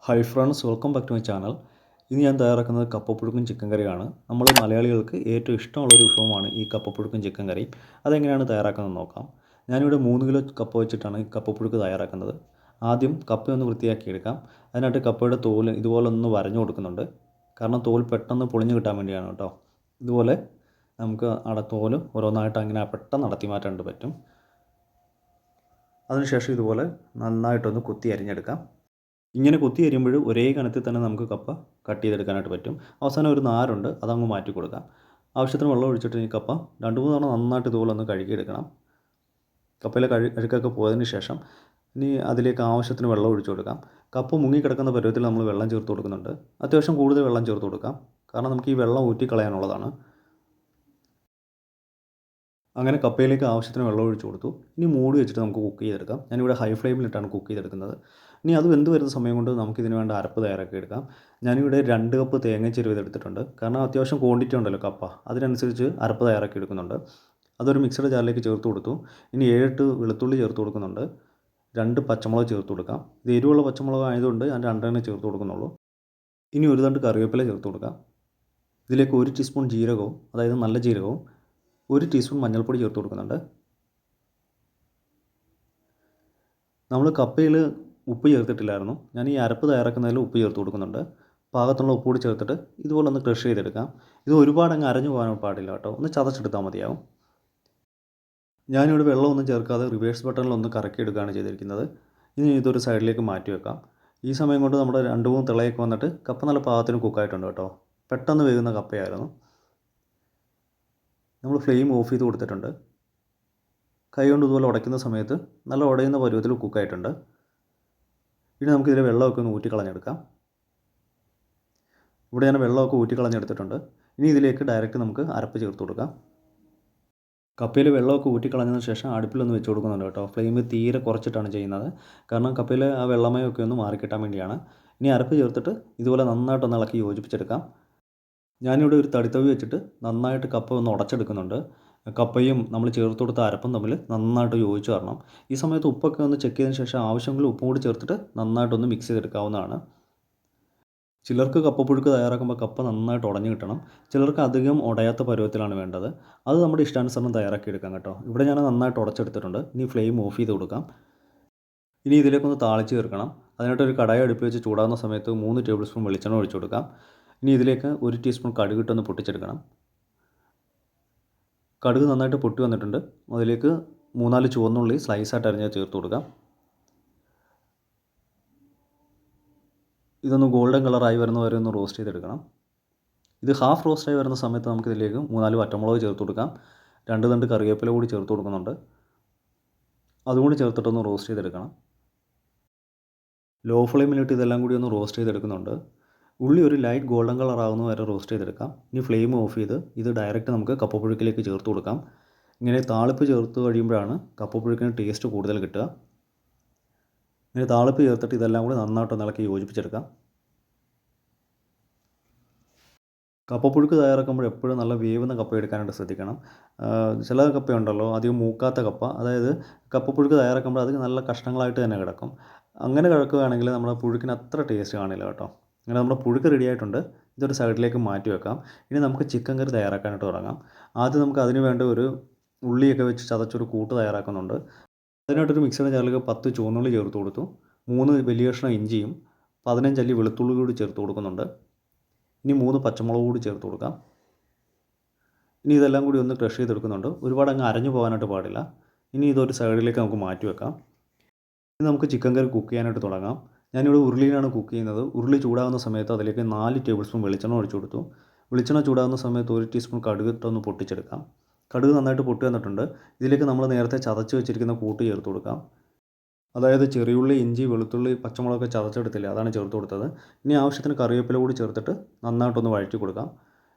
Hi friends, welcome back to my channel. ഇന്ന് ഞാൻ തയ്യാറാക്കുന്നത് കപ്പപ്പുഴുക്കും ചിക്കൻ കറിയാണ്. നമ്മൾ മലയാളികൾക്ക് ഏറ്റവും ഇഷ്ടമുള്ളൊരു വിഭവമാണ് ഈ കപ്പപ്പുഴുക്കും ചിക്കൻ കറി. അതെങ്ങനെയാണ് തയ്യാറാക്കുന്നത് നോക്കാം. ഞാനിവിടെ 3 കിലോ കപ്പ വെച്ചിട്ടാണ് ഈ കപ്പപ്പുഴുക്ക് തയ്യാറാക്കുന്നത്. ആദ്യം കപ്പയൊന്ന് വൃത്തിയാക്കിയെടുക്കാം. അതിനായിട്ട് കപ്പയുടെ തോല് ഇതുപോലെ ഒന്ന് വരഞ്ഞു കൊടുക്കുന്നുണ്ട്. കാരണം തോൽ പെട്ടെന്ന് പൊളിഞ്ഞ് കിട്ടാൻ വേണ്ടിയാണ് കേട്ടോ. ഇതുപോലെ നമുക്ക് തോല് ഓരോന്നായിട്ട് അങ്ങനെ പെട്ടെന്ന് അടത്തി മാറ്റാനായിട്ട് പറ്റും. അതിനുശേഷം ഇതുപോലെ നന്നായിട്ടൊന്ന് കുത്തി അരിഞ്ഞെടുക്കാം. ഇങ്ങനെ കുത്തി അരിയുമ്പോൾ ഒരേ കനത്തിൽ തന്നെ നമുക്ക് കപ്പ കട്ട് ചെയ്തെടുക്കാനായിട്ട് പറ്റും. അവസാനം ഒരു നാരുണ്ട്, അതങ്ങ് മാറ്റി കൊടുക്കാം. ആവശ്യത്തിന് വെള്ളം ഒഴിച്ചിട്ട് ഈ കപ്പ 2-3 തവണ നന്നായിട്ട് ഇതുപോലെ ഒന്ന് കഴുകിയെടുക്കണം. കപ്പയിലെ അഴുക്കൊക്കെ പോയതിന് ശേഷം ഇനി അതിലേക്ക് ആവശ്യത്തിന് വെള്ളം ഒഴിച്ചു കൊടുക്കാം. കപ്പ മുങ്ങിക്കിടക്കുന്ന പരുവത്തിൽ നമ്മൾ വെള്ളം ചേർത്ത് കൊടുക്കുന്നുണ്ട്. അത്യാവശ്യം കൂടുതൽ വെള്ളം ചേർത്ത് കൊടുക്കാം, കാരണം നമുക്ക് ഈ വെള്ളം ഊറ്റിക്കളയാനുള്ളതാണ്. അങ്ങനെ കപ്പയിലേക്ക് ആവശ്യത്തിന് വെള്ളം ഒഴിച്ച് കൊടുത്തു. ഇനി മൂടി വെച്ചിട്ട് നമുക്ക് കുക്ക് ചെയ്തെടുക്കാം. ഞാനിവിടെ ഹൈ ഫ്ലെയിമിലിട്ടാണ് കുക്ക് ചെയ്തെടുക്കുന്നത്. ഇനി അത് വെന്ത് വരുന്ന സമയം കൊണ്ട് നമുക്കിതിന് വേണ്ട അരപ്പ് തയ്യാറാക്കി എടുക്കാം. ഞാനിവിടെ 2 കപ്പ് തേങ്ങ ചിരവിതെടുത്തിട്ടുണ്ട്. കാരണം അത്യാവശ്യം ക്വാണ്ടിറ്റി ഉണ്ടല്ലോ കപ്പ, അതിനനുസരിച്ച് അരപ്പ് തയ്യാറാക്കി എടുക്കുന്നുണ്ട്. അതൊരു മിക്സിയുടെ ജാറിലേക്ക് ചേർത്ത് കൊടുത്തു. ഇനി 7-8 വെളുത്തുള്ളി ചേർത്ത് കൊടുക്കുന്നുണ്ട്. 2 പച്ചമുളക് ചേർത്ത് കൊടുക്കാം. ഇത് എരിവുള്ള പച്ചമുളക് ആയതുകൊണ്ട് ഞാൻ 2 ചേർത്ത് കൊടുക്കുന്നുള്ളൂ. ഇനി ഒരു തണ്ട് കറിവേപ്പില ചേർത്ത് കൊടുക്കാം. ഇതിലേക്ക് 1 ടീസ്പൂൺ ജീരകവും, അതായത് നല്ല ജീരകവും, 1 ടീസ്പൂൺ മഞ്ഞൾപ്പൊടി ചേർത്ത് കൊടുക്കുന്നുണ്ട്. നമ്മൾ കപ്പയിൽ ഉപ്പ് ചേർത്തിട്ടില്ലായിരുന്നു. ഞാൻ ഈ അരപ്പ് തയ്യാറാക്കുന്നതിൽ ഉപ്പ് ചേർത്ത് കൊടുക്കുന്നുണ്ട്. പാകത്തുള്ള ഉപ്പ് കൂടി ചേർത്തിട്ട് ഇതുപോലെ ഒന്ന് ക്രഷ് ചെയ്തെടുക്കാം. ഇത് ഒരുപാട് അങ്ങ് അരഞ്ഞു പോകാൻ പാടില്ല കേട്ടോ, ഒന്ന് ചതച്ചെടുത്താൽ മതിയാവും. ഞാനിവിടെ വെള്ളമൊന്നും ചേർക്കാതെ റിവേഴ്സ് ബട്ടണിലൊന്ന് കറക്കിയെടുക്കുകയാണ് ചെയ്തിരിക്കുന്നത്. ഇനി ഇതൊരു സൈഡിലേക്ക് മാറ്റി വെക്കാം. ഈ സമയം കൊണ്ട് നമ്മുടെ 2-3 തിളയൊക്കെ വന്നിട്ട് കപ്പ നല്ല പാകത്തിന് കുക്കായിട്ടുണ്ട് കേട്ടോ. പെട്ടെന്ന് വേകുന്ന കപ്പയായിരുന്നു. നമ്മൾ ഫ്ലെയിം ഓഫ് ചെയ്ത് കൊടുത്തിട്ടുണ്ട്. കൈ കൊണ്ട് ഇതുപോലെ ഉടയ്ക്കുന്ന സമയത്ത് നല്ല ഉടയുന്ന പരുവത്തിൽ കുക്കായിട്ടുണ്ട്. ഇനി നമുക്കിതിലെ വെള്ളമൊക്കെ ഒന്ന് ഊറ്റിക്കളഞ്ഞെടുക്കാം. ഇവിടെ ഞാൻ വെള്ളമൊക്കെ ഊറ്റിക്കളഞ്ഞെടുത്തിട്ടുണ്ട്. ഇനി ഇതിലേക്ക് ഡയറക്റ്റ് നമുക്ക് അരപ്പ് ചേർത്ത് കൊടുക്കാം. കപ്പയിൽ വെള്ളമൊക്കെ ഊറ്റിക്കളഞ്ഞതിന് ശേഷം അടുപ്പിലൊന്ന് വെച്ച് കൊടുക്കുന്നുണ്ട് കേട്ടോ. ഫ്ലെയിം തീരെ കുറച്ചിട്ടാണ് ചെയ്യുന്നത്, കാരണം കപ്പയിലെ ആ വെള്ളമയമൊക്കെ ഒന്ന് മാറിക്കിട്ടാൻ വേണ്ടിയാണ്. ഇനി അരപ്പ് ചേർത്തിട്ട് ഇതുപോലെ നന്നായിട്ടൊന്ന് ഇളക്കി യോജിപ്പിച്ചെടുക്കാം. ഞാനിവിടെ ഒരു തടിത്തവി വെച്ചിട്ട് നന്നായിട്ട് കപ്പ ഒന്ന് ഉടച്ചെടുക്കുന്നുണ്ട്. കപ്പയും നമ്മൾ ചേർത്ത് കൊടുത്ത അരപ്പും തമ്മിൽ നന്നായിട്ട് യോജിച്ച് വരണം. ഈ സമയത്ത് ഉപ്പൊക്കെ ഒന്ന് ചെക്ക് ചെയ്തതിന് ശേഷം ആവശ്യമെങ്കിൽ ഉപ്പും കൂടി ചേർത്തിട്ട് നന്നായിട്ടൊന്ന് മിക്സ് ചെയ്തെടുക്കാവുന്നതാണ്. ചിലർക്ക് കപ്പപ്പുഴുക്ക് തയ്യാറാക്കുമ്പോൾ കപ്പ നന്നായിട്ട് ഉടഞ്ഞു കിട്ടണം. ചിലർക്ക് അധികം ഉടയാത്ത പരുവത്തിലാണ് വേണ്ടത്. അത് നമ്മുടെ ഇഷ്ടാനുസരണം തയ്യാറാക്കി എടുക്കാം കേട്ടോ. ഇവിടെ ഞാൻ നന്നായിട്ട് ഉടച്ചെടുത്തിട്ടുണ്ട്. ഇനി ഫ്ലെയിം ഓഫ് ചെയ്ത് കൊടുക്കാം. ഇനി ഇതിലേക്കൊന്ന് താളിച്ച് ചേർക്കണം. അതിനായിട്ട് ഒരു കടായി അടുപ്പിൽ വെച്ച് ചൂടാകുന്ന സമയത്ത് 3 ടേബിൾ സ്പൂൺ വെളിച്ചെണ്ണ ഒഴിച്ചു കൊടുക്കാം. ഇനി ഇതിലേക്ക് 1 ടീസ്പൂൺ കടുകിട്ടൊന്ന് പൊട്ടിച്ചെടുക്കണം. കടുക് നന്നായിട്ട് പൊട്ടി വന്നിട്ടുണ്ട്. അതിലേക്ക് 3-4 ചുവന്നുള്ളി സ്ലൈസായിട്ട് അരിഞ്ഞ് ചേർത്ത് കൊടുക്കാം. ഇതൊന്ന് ഗോൾഡൻ കളറായി വരുന്ന വരെ ഒന്ന് റോസ്റ്റ് ചെയ്തെടുക്കണം. ഇത് ഹാഫ് റോസ്റ്റായി വരുന്ന സമയത്ത് നമുക്കിതിലേക്ക് 3-4 വറ്റൽമുളക് ചേർത്ത് കൊടുക്കാം. 2 തണ്ട് കറിവേപ്പില കൂടി ചേർത്ത് കൊടുക്കുന്നുണ്ട്. അതുകൂടി ചേർത്തിട്ടൊന്ന് റോസ്റ്റ് ചെയ്തെടുക്കണം. ലോ ഫ്ലെയിമിലിട്ട് ഇതെല്ലാം കൂടി ഒന്ന് റോസ്റ്റ് ചെയ്തെടുക്കുന്നുണ്ട്. ഉള്ളി ഒരു ലൈറ്റ് ഗോൾഡൻ കളർ ആകുന്ന വരെ റോസ്റ്റ് ചെയ്തെടുക്കാം. ഇനി ഫ്ലെയിം ഓഫ് ചെയ്ത് ഇത് ഡയറക്റ്റ് നമുക്ക് കപ്പപ്പുഴുക്കിലേക്ക് ചേർത്ത് കൊടുക്കാം. ഇങ്ങനെ താളിപ്പ് ചേർത്ത് കഴിയുമ്പോഴാണ് കപ്പപ്പുഴുക്കിന് ടേസ്റ്റ് കൂടുതൽ കിട്ടുക. ഇങ്ങനെ താളിപ്പ് ചേർത്തിട്ട് ഇതെല്ലാം കൂടി നന്നായിട്ട് ഇളക്കി യോജിപ്പിച്ചെടുക്കാം. കപ്പപ്പുഴുക്ക് തയ്യാറാക്കുമ്പോൾ എപ്പോഴും നല്ല വേവുന്ന കപ്പ എടുക്കാനായിട്ട് ശ്രദ്ധിക്കണം. ചില കപ്പയുണ്ടല്ലോ അധികം മൂക്കാത്ത കപ്പ, അതായത് കപ്പപ്പുഴുക്ക് തയ്യാറാക്കുമ്പോൾ അത് നല്ല കഷ്ണങ്ങളായിട്ട് തന്നെ കിടക്കും. അങ്ങനെ കിടക്കുകയാണെങ്കിൽ നമ്മുടെ പുഴുക്കിന് അത്ര ടേസ്റ്റ് കാണില്ല കേട്ടോ. അങ്ങനെ നമ്മുടെ പുഴുക്ക് റെഡി ആയിട്ടുണ്ട്. ഇതൊരു സൈഡിലേക്ക് മാറ്റി വെക്കാം. ഇനി നമുക്ക് ചിക്കൻ കറി തയ്യാറാക്കാനായിട്ട് തുടങ്ങാം. ആദ്യം നമുക്ക് അതിന് വേണ്ട ഒരു ഉള്ളിയൊക്കെ വെച്ച് ചതച്ചൊരു കൂട്ട് തയ്യാറാക്കുന്നുണ്ട്. അതിനായിട്ടൊരു മിക്സിയുടെ ജാറിലേക്ക് 10 ചുവന്നുള്ളി ചേർത്ത് കൊടുത്തു. 3 വലിയ കഷ്ണം ഇഞ്ചിയും 15 അല്ലി വെളുത്തുള്ളി കൂടി ചേർത്ത് കൊടുക്കുന്നുണ്ട്. ഇനി 3 പച്ചമുളക് കൂടി ചേർത്ത് കൊടുക്കാം. ഇനി ഇതെല്ലാം കൂടി ഒന്ന് ക്രഷ് ചെയ്തെടുക്കുന്നുണ്ട്. ഒരുപാട് അങ്ങ് അരഞ്ഞു പോകാനായിട്ട് പാടില്ല. ഇനി ഇതൊരു സൈഡിലേക്ക് നമുക്ക് മാറ്റി വെക്കാം. ഇനി നമുക്ക് ചിക്കൻ കറി കുക്ക് ചെയ്യാനായിട്ട് തുടങ്ങാം. ഞാനിവിടെ ഉരുളിയിലാണ് കുക്ക് ചെയ്യുന്നത്. ഉരുളി ചൂടാകുന്ന സമയത്ത് അതിലേക്ക് 4 ടേബിൾ സ്പൂൺ വെളിച്ചെണ്ണ ഒഴിച്ചു കൊടുത്തു. വെളിച്ചെണ്ണ ചൂടാകുന്ന സമയത്ത് 1 ടീസ്പൂൺ കടുക് ഇട്ടൊന്ന് പൊട്ടിച്ചെടുക്കാം. കടുക് നന്നായിട്ട് പൊട്ടി വന്നിട്ടുണ്ട്. ഇതിലേക്ക് നമ്മൾ നേരത്തെ ചതച്ച് വെച്ചിരിക്കുന്ന കൂട്ട് ചേർത്ത് കൊടുക്കാം. അതായത് ചെറിയുള്ളി, ഇഞ്ചി, വെളുത്തുള്ളി, പച്ചമുളകൊക്കെ ചതച്ചെടുത്തില്ലേ, അതാണ് ചേർത്ത് കൊടുത്തത്. ഇനി ആവശ്യത്തിന് കറിവേപ്പില കൂടി ചേർത്തിട്ട് നന്നായിട്ടൊന്ന് വഴറ്റി കൊടുക്കാം.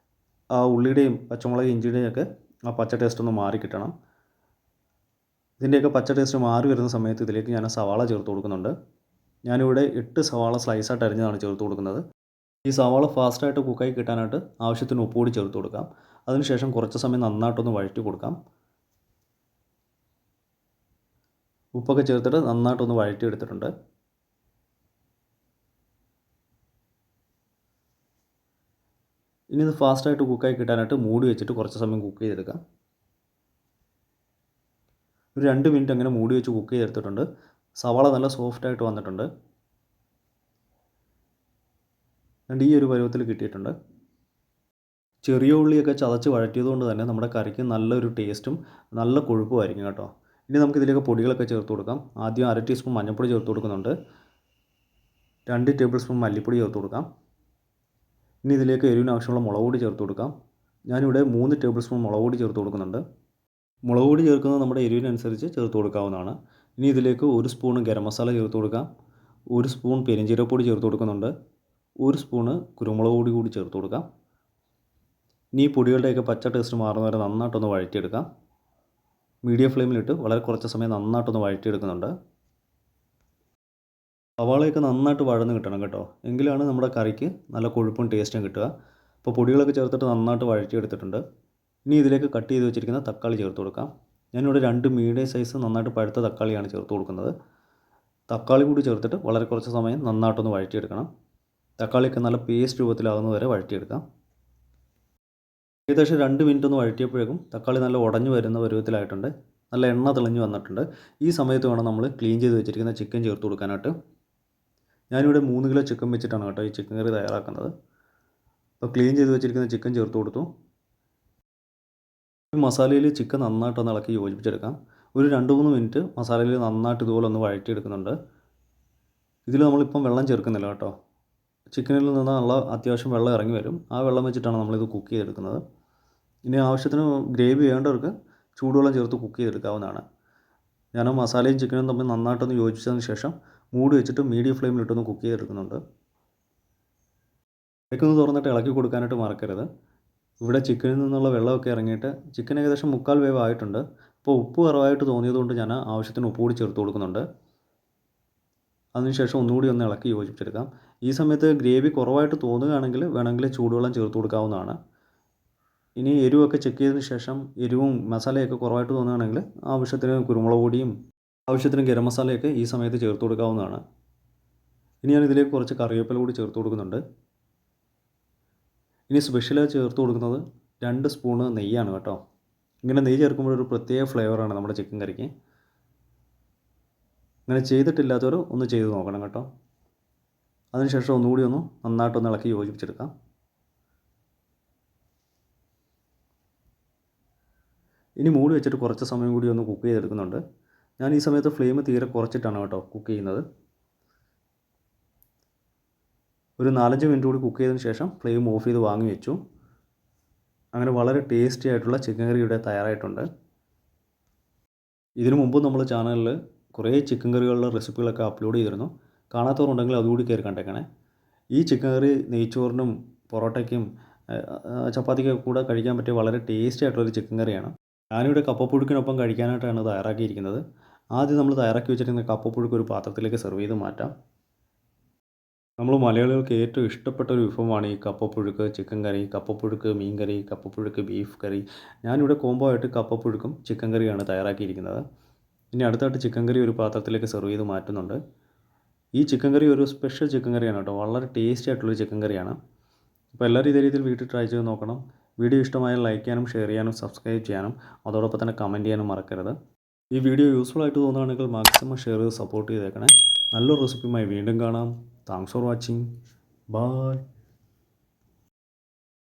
ആ ഉള്ളിയുടെയും പച്ചമുളക് ഇഞ്ചിയുടെയും ഒക്കെ ആ പച്ച ടേസ്റ്റ് ഒന്ന് മാറി കിട്ടണം. ഇതിൻ്റെയൊക്കെ പച്ച ടേസ്റ്റ് മാറി വരുന്ന സമയത്ത് ഇതിലേക്ക് ഞാൻ സവാള ചേർത്ത് കൊടുക്കുന്നുണ്ട്. ഞാനിവിടെ 8 സവാള സ്ലൈസായിട്ട് അരിഞ്ഞതാണ് ചേർത്ത് കൊടുക്കുന്നത്. ഈ സവാള ഫാസ്റ്റായിട്ട് കുക്കായി കിട്ടാനായിട്ട് ആവശ്യത്തിന് ഉപ്പ് കൂടി ചേർത്ത് കൊടുക്കാം. അതിനുശേഷം കുറച്ച് സമയം നന്നായിട്ടൊന്ന് വഴറ്റി കൊടുക്കാം. ഉപ്പൊക്കെ ചേർത്തിട്ട് നന്നായിട്ടൊന്ന് വഴറ്റിയെടുത്തിട്ടുണ്ട്. ഇനി ഇത് ഫാസ്റ്റായിട്ട് കുക്കായി കിട്ടാനായിട്ട് മൂടി വെച്ചിട്ട് കുറച്ച് സമയം കുക്ക് ചെയ്തെടുക്കാം. ഒരു 2 മിനിറ്റ് അങ്ങനെ മൂടി വെച്ച് കുക്ക് ചെയ്തെടുത്തിട്ടുണ്ട്. സവാള നല്ല സോഫ്റ്റായിട്ട് വന്നിട്ടുണ്ട്. അതുകൊണ്ട് ഈ ഒരു പരുവത്തിൽ കിട്ടിയിട്ടുണ്ട്. ചെറിയ ഉള്ളിയൊക്കെ ചതച്ച് വഴറ്റിയതുകൊണ്ട് തന്നെ നമ്മുടെ കറിക്ക് നല്ലൊരു ടേസ്റ്റും നല്ല കൊഴുപ്പുമായിരിക്കും കേട്ടോ. ഇനി നമുക്കിതിലേക്ക് പൊടികളൊക്കെ ചേർത്ത് കൊടുക്കാം. ആദ്യം 1/2 ടീസ്പൂൺ മഞ്ഞൾപ്പൊടി ചേർത്ത് കൊടുക്കുന്നുണ്ട്. 2 ടേബിൾ സ്പൂൺ മല്ലിപ്പൊടി ചേർത്ത് കൊടുക്കാം. ഇനി ഇതിലേക്ക് എരിവിന് ആവശ്യമുള്ള മുളക് പൊടി ചേർത്ത് കൊടുക്കാം. ഞാനിവിടെ 3 ടേബിൾ സ്പൂൺ മുളക് പൊടി ചേർത്ത് കൊടുക്കുന്നുണ്ട്. മുളക് പൊടി ചേർക്കുന്നത് നമ്മുടെ എരിവിനനുസരിച്ച് ചേർത്ത് കൊടുക്കാവുന്നതാണ്. ഇനി ഇതിലേക്ക് 1 സ്പൂൺ ഗരം മസാല ചേർത്ത് കൊടുക്കാം. 1 സ്പൂൺ പെരുംജീരകപ്പൊടി ചേർത്ത് കൊടുക്കുന്നുണ്ട്. 1 സ്പൂണ് കുരുമുളക് പൊടി കൂടി ചേർത്ത് കൊടുക്കാം. ഇനി ഈ പൊടികളുടെയൊക്കെ പച്ച ടേസ്റ്റ് മാറുന്ന വരെ നന്നായിട്ടൊന്ന് വഴറ്റിയെടുക്കാം. മീഡിയം ഫ്ലെയിമിലിട്ട് വളരെ കുറച്ച് സമയം നന്നായിട്ടൊന്ന് വഴറ്റിയെടുക്കുന്നുണ്ട്. സവാളയൊക്കെ നന്നായിട്ട് വഴന്ന് കിട്ടണം കേട്ടോ. എങ്കിലാണ് നമ്മുടെ കറിക്ക് നല്ല കൊഴുപ്പും ടേസ്റ്റും കിട്ടുക. അപ്പോൾ പൊടികളൊക്കെ ചേർത്തിട്ട് നന്നായിട്ട് വഴറ്റിയെടുത്തിട്ടുണ്ട്. ഇനി ഇതിലേക്ക് കട്ട് ചെയ്ത് വെച്ചിരിക്കുന്ന തക്കാളി ചേർത്ത് കൊടുക്കാം. ഞാനിവിടെ 2 മീഡിയം സൈസ് നന്നായിട്ട് പഴുത്ത തക്കാളിയാണ് ചേർത്ത് കൊടുക്കുന്നത്. തക്കാളി കൂടി ചേർത്തിട്ട് വളരെ കുറച്ച് സമയം നന്നായിട്ടൊന്ന് വഴറ്റിയെടുക്കണം. തക്കാളിയൊക്കെ നല്ല പേസ്റ്റ് രൂപത്തിലാകുന്നത് വരെ വഴറ്റിയെടുക്കാം. ഏകദേശം 2 മിനിറ്റ് ഒന്ന് വഴറ്റിയപ്പോഴേക്കും തക്കാളി നല്ല ഉടഞ്ഞു വരുന്ന പരുവത്തിലായിട്ടുണ്ട്. നല്ല എണ്ണ തെളിഞ്ഞ് വന്നിട്ടുണ്ട്. ഈ സമയത്ത് വേണം നമ്മൾ ക്ലീൻ ചെയ്ത് വെച്ചിരിക്കുന്ന ചിക്കൻ ചേർത്ത് കൊടുക്കാനായിട്ട്. ഞാനിവിടെ 3 കിലോ ചിക്കൻ വെച്ചിട്ടാണ് കേട്ടോ ഈ ചിക്കൻ കറി തയ്യാറാക്കുന്നത്. അപ്പോൾ ക്ലീൻ ചെയ്ത് വെച്ചിരിക്കുന്ന ചിക്കൻ ചേർത്ത് കൊടുത്തു. ഈ മസാലയിൽ ചിക്കൻ നന്നായിട്ടൊന്ന് ഇളക്കി യോജിപ്പിച്ചെടുക്കാം. ഒരു 2-3 മിനിറ്റ് മസാലയിൽ നന്നായിട്ട് ഇതുപോലെ ഒന്ന് വഴറ്റിയെടുക്കുന്നുണ്ട്. ഇതിൽ നമ്മളിപ്പം വെള്ളം ചേർക്കുന്നില്ല കേട്ടോ. ചിക്കനിൽ നിന്നുള്ള അത്യാവശ്യം വെള്ളം ഇറങ്ങി വരും. ആ വെള്ളം വെച്ചിട്ടാണ് നമ്മളിത് കുക്ക് ചെയ്തെടുക്കുന്നത്. ഇനി ആവശ്യത്തിന് ഗ്രേവി വേണ്ടവർക്ക് ചൂടുവെള്ളം ചേർത്ത് കുക്ക് ചെയ്തെടുക്കാവുന്നതാണ്. ഞാൻ മസാലയും ചിക്കനും തമ്മിൽ നന്നായിട്ടൊന്ന് യോജിച്ചതിന് ശേഷം മൂടി വെച്ചിട്ട് മീഡിയം ഫ്ലെയിമിലിട്ടൊന്ന് കുക്ക് ചെയ്തെടുക്കുന്നുണ്ട്. ഇടയ്ക്കൊന്ന് തുറന്നിട്ട് ഇളക്കി കൊടുക്കാനായിട്ട് മറക്കരുത്. ഇവിടെ ചിക്കനിൽ നിന്നുള്ള വെള്ളമൊക്കെ ഇറങ്ങിയിട്ട് ചിക്കൻ ഏകദേശം 3/4 വേവ് ആയിട്ടുണ്ട്. അപ്പോൾ ഉപ്പ് കുറവായിട്ട് തോന്നിയതുകൊണ്ട് ഞാൻ ആവശ്യത്തിന് ഉപ്പ് കൂടി ചേർത്ത് കൊടുക്കുന്നുണ്ട്. അതിനുശേഷം ഒന്നുകൂടി ഒന്ന് ഇളക്കി യോജിപ്പിച്ചെടുക്കാം. ഈ സമയത്ത് ഗ്രേവി കുറവായിട്ട് തോന്നുകയാണെങ്കിൽ വേണമെങ്കിൽ ചൂടുവെള്ളം ചേർത്ത് കൊടുക്കാവുന്നതാണ്. ഇനി എരിവൊക്കെ ചെക്ക് ചെയ്തതിന് ശേഷം എരിവും മസാലയൊക്കെ കുറവായിട്ട് തോന്നുകയാണെങ്കിൽ ആവശ്യത്തിന് കുരുമുളക് പൊടിയും ആവശ്യത്തിന് ഗരം മസാലയൊക്കെ ഈ സമയത്ത് ചേർത്ത് കൊടുക്കാവുന്നതാണ്. ഇനി ഞാൻ ഇതിലേക്ക് കുറച്ച് കറിവേപ്പില കൂടി ചേർത്ത് കൊടുക്കുന്നുണ്ട്. ഇനി സ്പെഷ്യലായി ചേർത്ത് കൊടുക്കുന്നത് 2 സ്പൂണ് നെയ്യാണ് കേട്ടോ. ഇങ്ങനെ നെയ്യ് ചേർക്കുമ്പോൾ ഒരു പ്രത്യേക ഫ്ലേവറാണ് നമ്മുടെ ചിക്കൻ കറിക്ക്. അങ്ങനെ ചെയ്തിട്ടില്ലാത്തവർ ഒന്ന് ചെയ്ത് നോക്കണം കേട്ടോ. അതിനുശേഷം ഒന്നുകൂടി ഒന്ന് നന്നായിട്ടൊന്ന് ഇളക്കി യോജിപ്പിച്ചെടുക്കാം. ഇനി മൂടി വെച്ചിട്ട് കുറച്ച് സമയം കൂടി ഒന്ന് കുക്ക് ചെയ്തെടുക്കുന്നുണ്ട്. ഞാൻ ഈ സമയത്ത് ഫ്ലെയിം തീരെ കുറച്ചിട്ടാണ് കേട്ടോ കുക്ക് ചെയ്യുന്നത്. ഒരു 4-5 മിനിറ്റ് കൂടി കുക്ക് ചെയ്തതിന് ശേഷം ഫ്ലെയിം ഓഫ് ചെയ്ത് വാങ്ങി വെച്ചു. അങ്ങനെ വളരെ ടേസ്റ്റി ആയിട്ടുള്ള ചിക്കൻ കറി ഇവിടെ തയ്യാറായിട്ടുണ്ട്. ഇതിനു മുമ്പ് നമ്മൾ ചാനലിൽ കുറേ ചിക്കൻ കറികളുടെ റെസിപ്പികളൊക്കെ അപ്ലോഡ് ചെയ്തിരുന്നു. കാണാത്തവരുണ്ടെങ്കിൽ അതുകൂടി കയറി കണ്ടേക്കണേ. ഈ ചിക്കൻ കറി നെയ്ച്ചോറിനും പൊറോട്ടയ്ക്കും ചപ്പാത്തിക്കൊക്കെ കൂടെ കഴിക്കാൻ പറ്റിയ വളരെ ടേസ്റ്റി ആയിട്ടുള്ളൊരു ചിക്കൻ കറിയാണ്. ഞാനിവിടെ കപ്പപ്പുഴുക്കിനൊപ്പം കഴിക്കാനായിട്ടാണ് തയ്യാറാക്കിയിരിക്കുന്നത്. ആദ്യം നമ്മൾ തയ്യാറാക്കി വെച്ചിരിക്കുന്ന കപ്പപ്പുഴുക്ക് ഒരു പാത്രത്തിലേക്ക് സെർവ് ചെയ്ത് മാറ്റാം. നമ്മൾ മലയാളികൾക്ക് ഏറ്റവും ഇഷ്ടപ്പെട്ട ഒരു വിഭവമാണ് ഈ കപ്പപ്പുഴുക്ക് ചിക്കൻ കറി, കപ്പപ്പുഴുക്ക് മീൻ കറി, കപ്പപ്പുഴുക്ക് ബീഫ് കറി. ഞാനിവിടെ കോംബോ ആയിട്ട് കപ്പപ്പുഴുക്കും ചിക്കൻ കറിയാണ് തയ്യാറാക്കിയിരിക്കുന്നത്. ഇനി അടുത്തായിട്ട് ചിക്കൻ കറി ഒരു പാത്രത്തിലേക്ക് സെർവ് ചെയ്ത് മാറ്റുന്നുണ്ട്. ഈ ചിക്കൻ കറി ഒരു സ്പെഷ്യൽ ചിക്കൻ കറിയാണ് കേട്ടോ. വളരെ ടേസ്റ്റി ആയിട്ടുള്ളൊരു ചിക്കൻ കറിയാണ്. അപ്പോൾ എല്ലാവരും ഇതേ രീതിയിൽ വീട്ടിൽ ട്രൈ ചെയ്ത് നോക്കണം. വീഡിയോ ഇഷ്ടമായാൽ ലൈക്ക് ചെയ്യാനും ഷെയർ ചെയ്യാനും സബ്സ്ക്രൈബ് ചെയ്യാനും അതോടൊപ്പം തന്നെ കമൻറ്റ് ചെയ്യാനും മറക്കരുത്. ഈ വീഡിയോ യൂസ്ഫുൾ ആയിട്ട് തോന്നുകയാണെങ്കിൽ മാക്സിമം ഷെയർ ചെയ്ത് സപ്പോർട്ട് ചെയ്തേക്കണേ. നല്ലൊരു റെസിപ്പിയുമായി വീണ്ടും കാണാം. Thanks for watching. ബൈ.